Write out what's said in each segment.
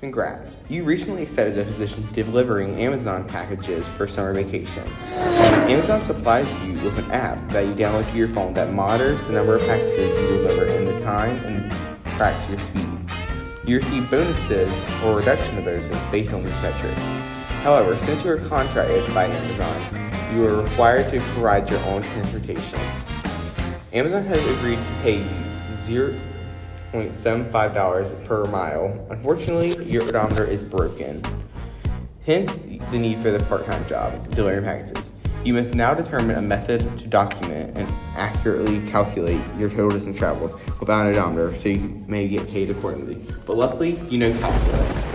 Congrats! You recently accepted a position delivering Amazon packages for summer vacation. Amazon supplies you with an app that you download to your phone that monitors the number of packages you deliver and the time and tracks your speed. You receive bonuses or reduction of bonuses based on these metrics. However, since you are contracted by Amazon, you are required to provide your own transportation. Amazon has agreed to pay you $0.75 per mile. Unfortunately, your odometer is broken. Hence, the need for the part-time job, delivering packages. You must now determine a method to document and accurately calculate your total distance traveled without an odometer so you may get paid accordingly. But luckily, you know calculus.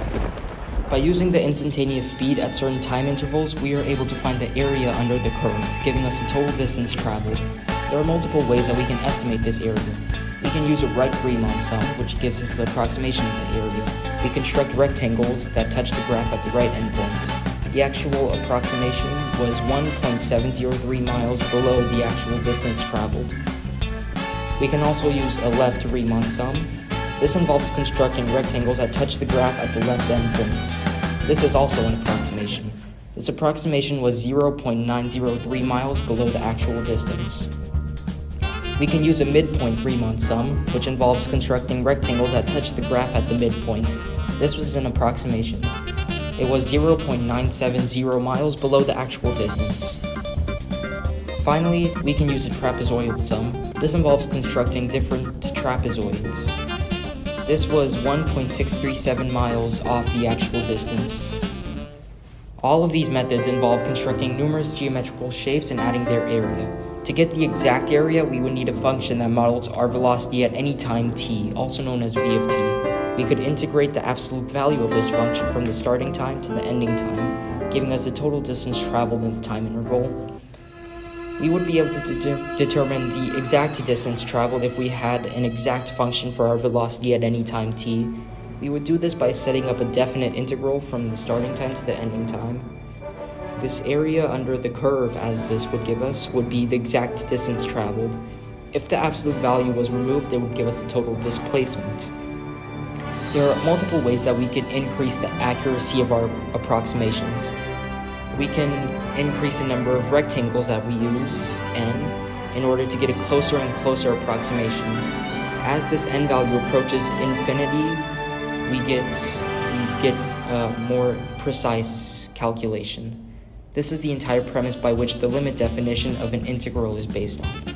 By using the instantaneous speed at certain time intervals, we are able to find the area under the curve, giving us the total distance traveled. There are multiple ways that we can estimate this area. We can use a right-Riemann sum, which gives us the approximation of the area. We construct rectangles that touch the graph at the right endpoints. The actual approximation was 1.703 miles below the actual distance traveled. We can also use a left-Riemann sum. This involves constructing rectangles that touch the graph at the left endpoints. This is also an approximation. This approximation was 0.903 miles below the actual distance. We can use a midpoint Riemann sum, which involves constructing rectangles that touch the graph at the midpoint. This was an approximation. It was 0.970 miles below the actual distance. Finally, we can use a trapezoidal sum. This involves constructing different trapezoids. This was 1.637 miles off the actual distance. All of these methods involve constructing numerous geometrical shapes and adding their area. To get the exact area, we would need a function that models our velocity at any time t, also known as v of t. We could integrate the absolute value of this function from the starting time to the ending time, giving us the total distance traveled in the time interval. We would be able to determine the exact distance traveled if we had an exact function for our velocity at any time t. We would do this by setting up a definite integral from the starting time to the ending time. This area under the curve, as this would give us, would be the exact distance traveled. If the absolute value was removed, it would give us a total displacement. There are multiple ways that we can increase the accuracy of our approximations. We can increase the number of rectangles that we use, n, in order to get a closer and closer approximation. As this n value approaches infinity, we get a more precise calculation. This is the entire premise by which the limit definition of an integral is based on.